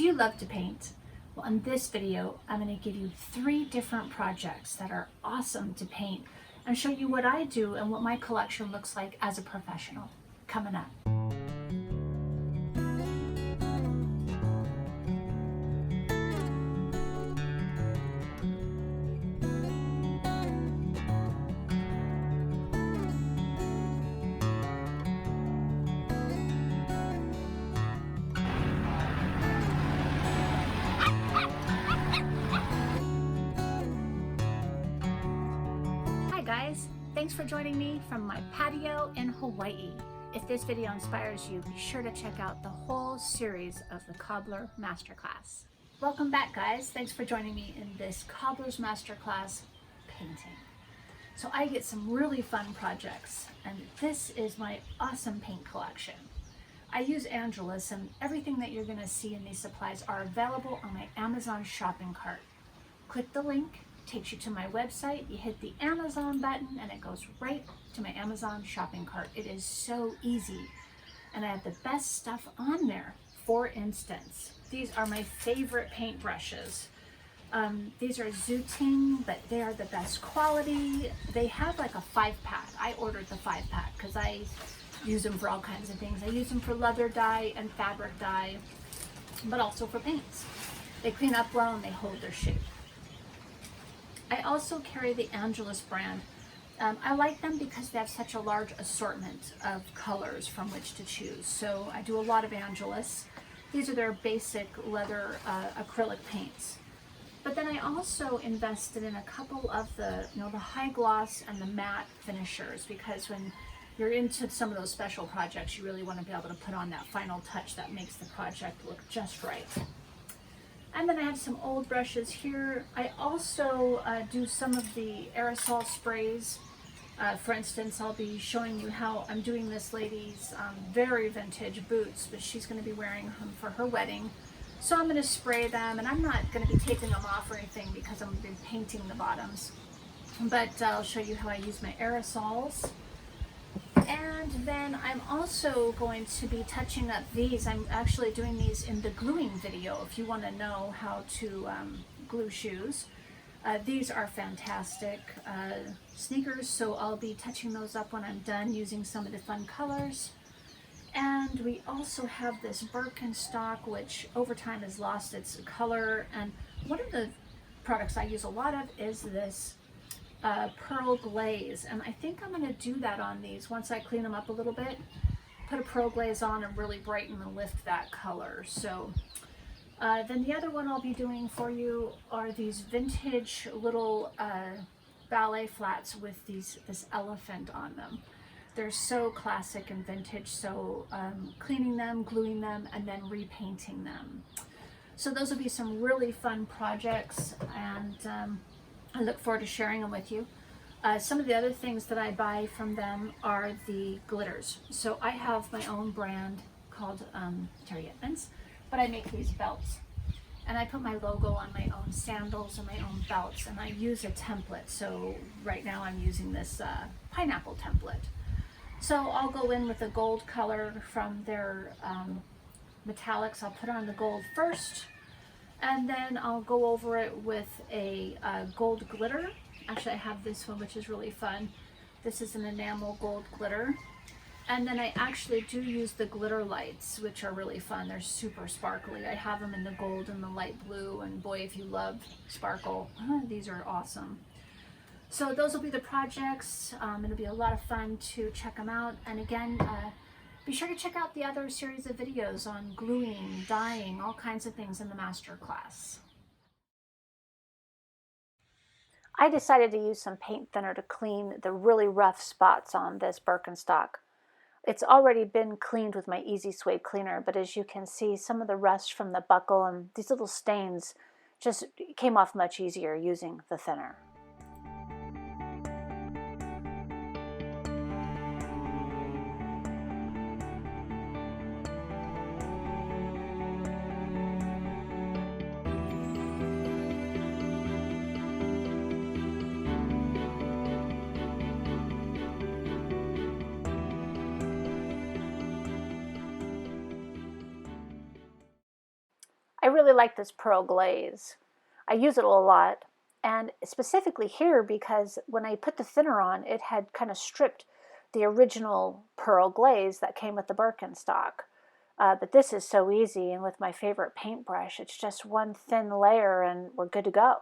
Do you love to paint? Well, in this video, I'm going to give you 3 different projects that are awesome to paint and show you what I do and what my collection looks like as a professional. Coming up. Hi guys, thanks for joining me from my patio in Hawaii. If this video inspires you, be sure to check out the whole series of the Cobbler Masterclass. Welcome back guys, thanks for joining me in this Cobblers Masterclass painting. So I get some really fun projects, and this is my awesome paint collection. I use Angelus, and everything that you're going to see in these supplies are available on my Amazon shopping cart. Click the link, takes you to my website, you hit the Amazon button, and it goes right to my Amazon shopping cart. It is so easy, and I have the best stuff on there. For instance, these are my favorite paint brushes. These are Zooting, but they are the best quality. They have like a 5-pack. I ordered the 5-pack because I use them for all kinds of things. I use them for leather dye and fabric dye, but also for paints. They clean up well and they hold their shape. I also carry the Angelus brand. I like them because they have such a large assortment of colors from which to choose. So I do a lot of Angelus. These are their basic leather acrylic paints. But then I also invested in a couple of the high gloss and the matte finishers, because when you're into some of those special projects, you really want to be able to put on that final touch that makes the project look just right. And then I have some old brushes here. I also do some of the aerosol sprays. For instance, I'll be showing you how I'm doing this lady's very vintage boots, but she's going to be wearing them for her wedding. So I'm going to spray them, and I'm not going to be taking them off or anything because I'm going to be painting the bottoms. But I'll show you how I use my aerosols. And then I'm also going to be touching up these. I'm actually doing these in the gluing video if you want to know how to glue shoes. These are fantastic sneakers, so I'll be touching those up when I'm done using some of the fun colors. And we also have this Birkenstock, which over time has lost its color. And one of the products I use a lot of is this pearl glaze, and I think I'm going to do that on these once I clean them up a little bit. Put a pearl glaze on and really brighten and lift that color. So then the other one I'll be doing for you are these vintage little ballet flats with this elephant on them. They're so classic and vintage, so cleaning them, gluing them, and then repainting them. So those will be some really fun projects, and I look forward to sharing them with you. Some of the other things that I buy from them are the glitters. So I have my own brand called Teri Edmonds, but I make these belts. And I put my logo on my own sandals and my own belts, and I use a template. So right now I'm using this pineapple template. So I'll go in with a gold color from their metallics. I'll put on the gold first, and then I'll go over it with a gold glitter. Actually, I have this one, which is really fun. This is an enamel gold glitter. And then I actually do use the glitter lights, which are really fun. They're super sparkly. I have them in the gold and the light blue, and boy, if you love sparkle, these are awesome. So those will be the projects. It'll be a lot of fun to check them out. And again, be sure to check out the other series of videos on gluing, dyeing, all kinds of things in the master class. I decided to use some paint thinner to clean the really rough spots on this Birkenstock. It's already been cleaned with my Easy Suede cleaner, but as you can see, some of the rust from the buckle and these little stains just came off much easier using the thinner. I really like this pearl glaze. I use it a lot, and specifically here because when I put the thinner on, it had kind of stripped the original pearl glaze that came with the Birkenstock. But this is so easy, and with my favorite paintbrush, it's just one thin layer and we're good to go.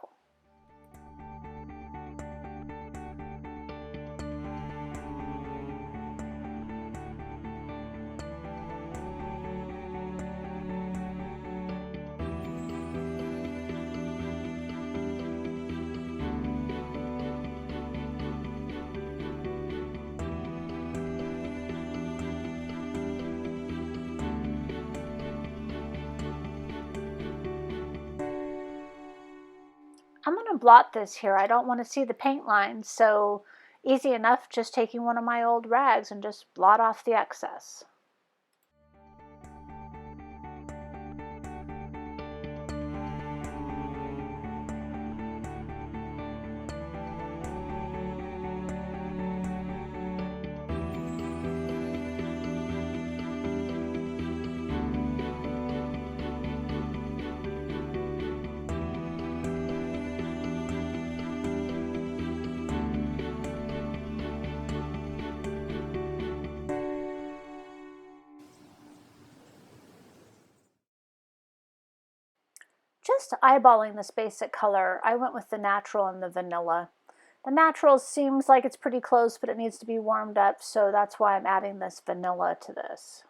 I'm going to blot this here. I don't want to see the paint lines, so easy enough just taking one of my old rags and just blot off the excess. Just eyeballing this basic color, I went with the natural and the vanilla. The natural seems like it's pretty close, but it needs to be warmed up, so that's why I'm adding this vanilla to this.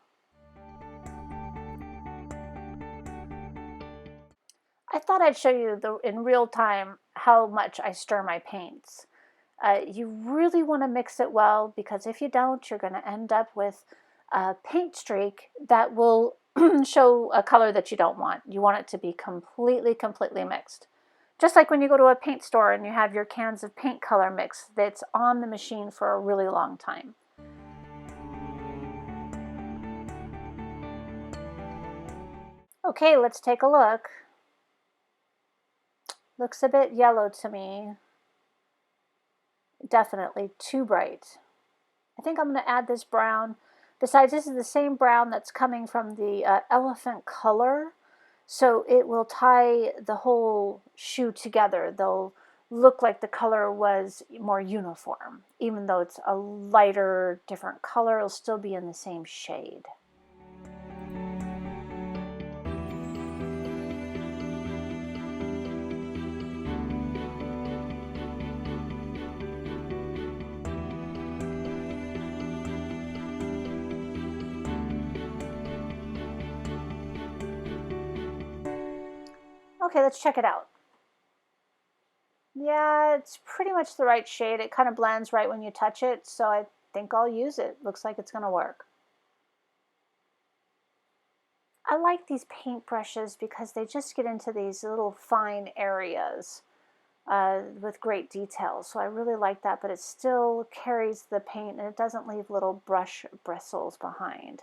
I thought I'd show you in real time how much I stir my paints. You really want to mix it well, because if you don't, you're going to end up with a paint streak that will show a color that you don't want. You want it to be completely mixed. Just like when you go to a paint store and you have your cans of paint color mix that's on the machine for a really long time. Okay, let's take a look. Looks a bit yellow to me. Definitely too bright. I think I'm going to add this brown. Besides, this is the same brown that's coming from the elephant color, so it will tie the whole shoe together. They'll look like the color was more uniform. Even though it's a lighter, different color, it'll still be in the same shade. Okay, let's check it out. Yeah, it's pretty much the right shade. It kind of blends right when you touch it, so I think I'll use it. Looks like it's going to work. I like these paint brushes because they just get into these little fine areas with great detail. So I really like that, but it still carries the paint and it doesn't leave little brush bristles behind.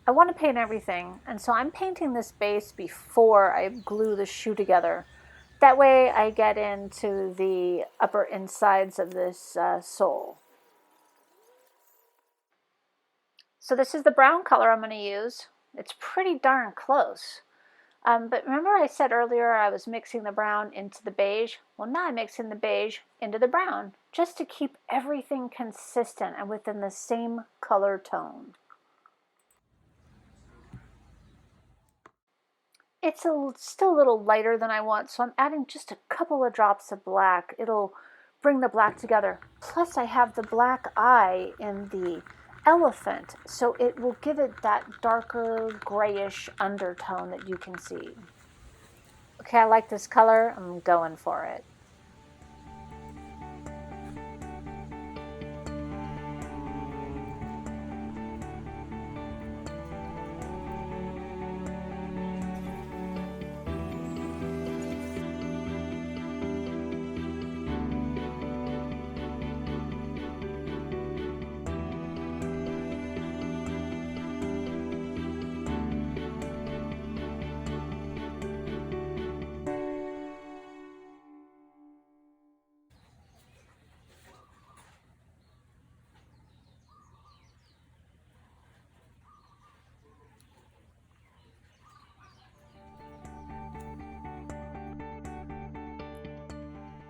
I want to paint everything, and so I'm painting this base before I glue the shoe together. That way I get into the upper insides of this sole. So this is the brown color I'm going to use. It's pretty darn close. But remember I said earlier I was mixing the brown into the beige? Well, now I'm mixing the beige into the brown, just to keep everything consistent and within the same color tone. It's still a little lighter than I want, so I'm adding just a couple of drops of black. It'll bring the black together. Plus I have the black eye in the elephant, so it will give it that darker grayish undertone that you can see. Okay, I like this color. I'm going for it.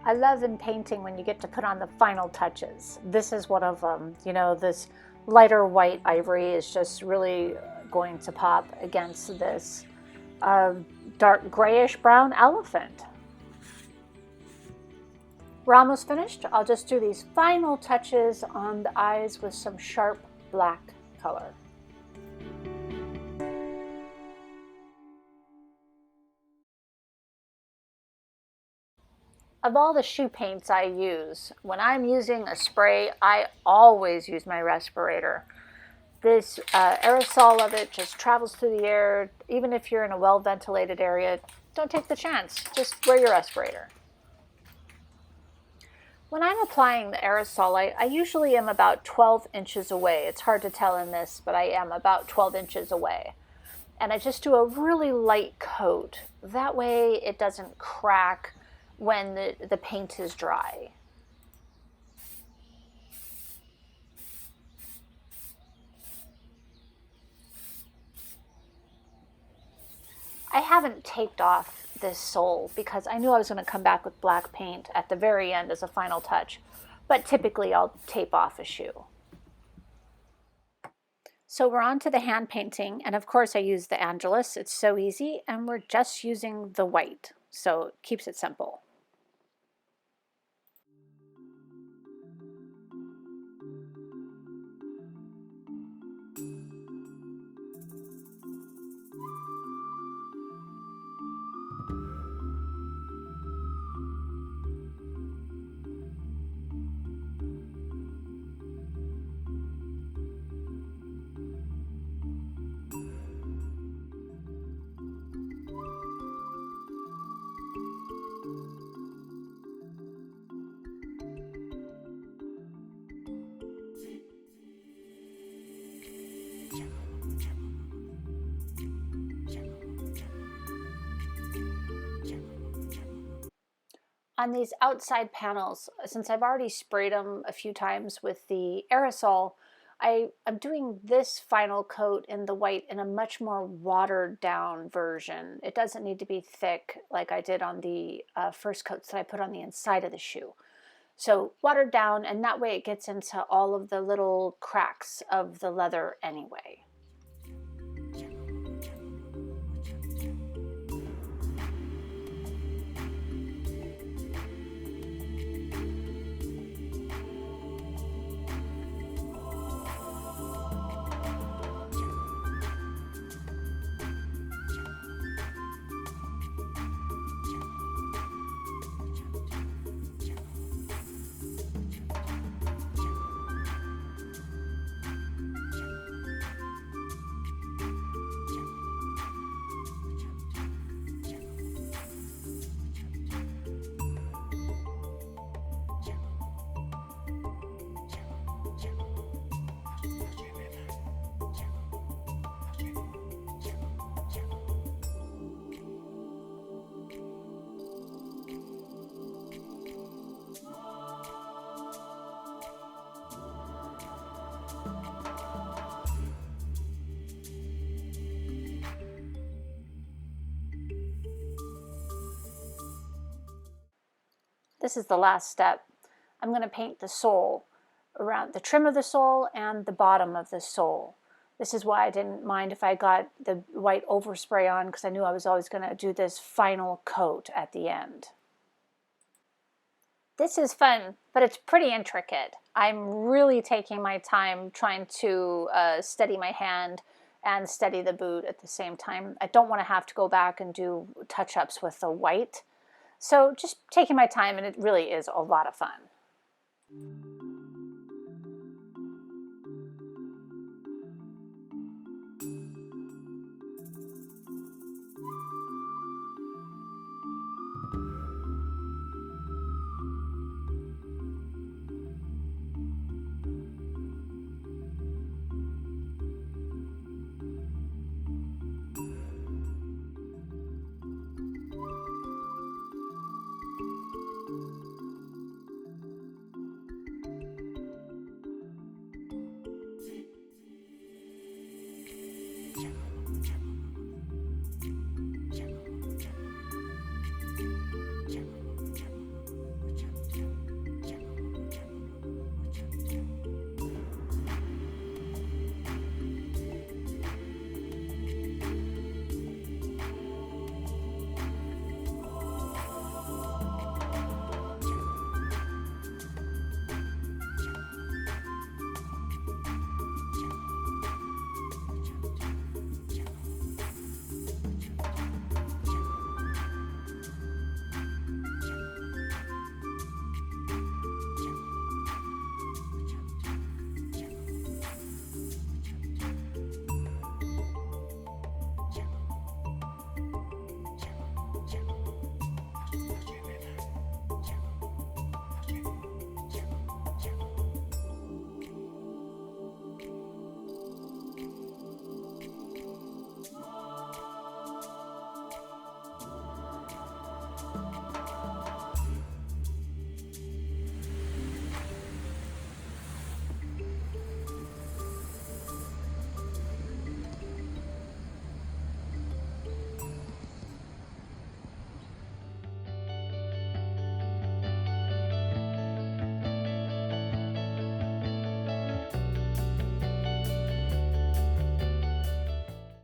I love in painting when you get to put on the final touches. This is one of them. You know, this lighter white ivory is just really going to pop against this dark grayish brown elephant. We're almost finished. I'll just do these final touches on the eyes with some sharp black color. Of all the shoe paints I use, when I'm using a spray, I always use my respirator. This aerosol of it just travels through the air. Even if you're in a well-ventilated area, don't take the chance. Just wear your respirator. When I'm applying the aerosol, I usually am about 12 inches away. It's hard to tell in this, but I am about 12 inches away. And I just do a really light coat. That way it doesn't crack when the paint is dry. I haven't taped off this sole because I knew I was going to come back with black paint at the very end as a final touch, but typically I'll tape off a shoe. So we're on to the hand painting, and of course I use the Angelus. It's so easy, and we're just using the white, so it keeps it simple. On these outside panels, since I've already sprayed them a few times with the aerosol, I'm doing this final coat in the white in a much more watered down version. It doesn't need to be thick like I did on the first coats that I put on the inside of the shoe. So watered down, and that way it gets into all of the little cracks of the leather anyway. this is the last step. I'm going to paint the sole, around the trim of the sole and the bottom of the sole. This is why I didn't mind if I got the white overspray on, because I knew I was always going to do this final coat at the end. This is fun, but it's pretty intricate. I'm really taking my time trying to steady my hand and steady the boot at the same time. I don't want to have to go back and do touch-ups with the white. So just taking my time, and it really is a lot of fun.